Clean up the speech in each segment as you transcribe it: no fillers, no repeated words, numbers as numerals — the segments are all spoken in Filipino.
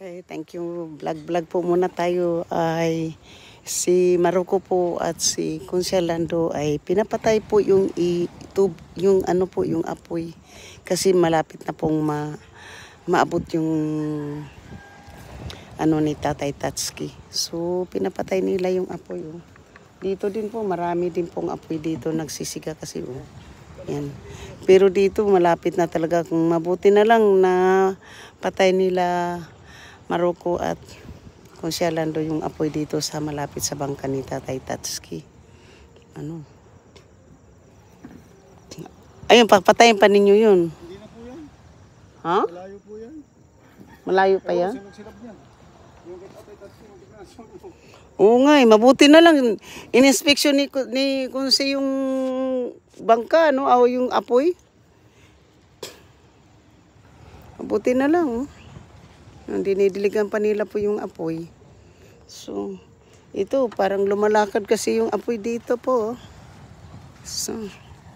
Okay, thank you. Vlog po muna tayo. Ay si Maruko po at si Consialando ay pinapatay po yung yung ano po yung apoy kasi malapit na pong maabot yung ano ni Tatay Tatsuki. So pinapatay nila yung apoy. Oh. Dito din po marami din pong apoy dito nagsisiga kasi oh. Yan. Pero dito malapit na talaga kung mabuti na lang na patay nila Maruko at Consialando yung apoy dito sa malapit sa bangka ni Tatay Tatsuki. Ano? Ayun, papatayin pa ninyo yun. Hindi na po yan. Ha? Malayo po yan. Malayo pa yan? Silap niyan. Yung kay Tatay Tatsuki. Oo nga eh, mabuti na lang. In-inspection ni Kunsi yung bangka, no? O yung apoy. Mabuti na lang, oh. Dinidiligan pa nila po yung apoy. So, ito parang lumalakad kasi yung apoy dito po. So,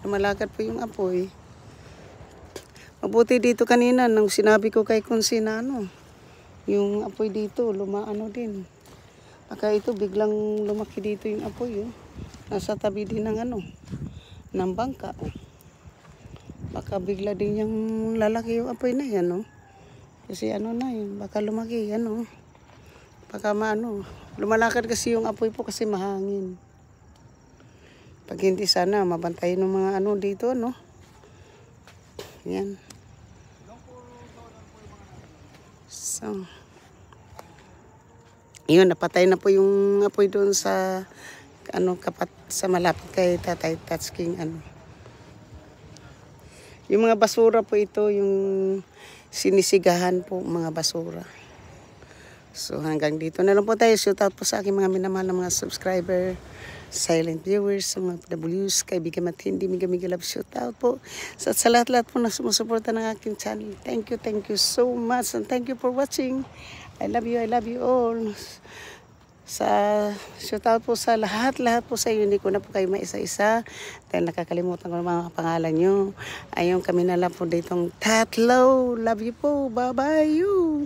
lumalakad po yung apoy. Mabuti dito kanina nung sinabi ko kay Kunsi na ano, yung apoy dito lumaano din. Baka ito biglang lumaki dito yung apoy. Oh. Nasa tabi din ng ano, ng bangka. Oh. Baka bigla din yung lalaki yung apoy na yan. Oh. Kasi ano na yun, baka lumaki, ano. Baka maano, lumalakad kasi yung apoy po kasi mahangin. Pag hindi sana, mabantayin ng mga ano dito, no. Yan. So, yun, napatay na po yung apoy doon sa, ano, sa malapit kay Tatay Tatsuki, ano. Yung mga basura po ito, yung sinisigahan po mga basura. So hanggang dito na lang po tayo. Shout out po sa aking mga minamahal na mga subscriber, silent viewers, mga PWs, kaibigan at hindi mega love shout out po sa lahat-lahat po na sumusuporta ng aking channel. Thank you so much and thank you for watching. I love you all. Sa shout out po sa lahat po sa inyo. Hindi ko na po kayo maisa-isa dahil nakakalimutan ko ng mga pangalan nyo. Ayun kami na lang po ditong tatlo. Love you po. Bye-bye you.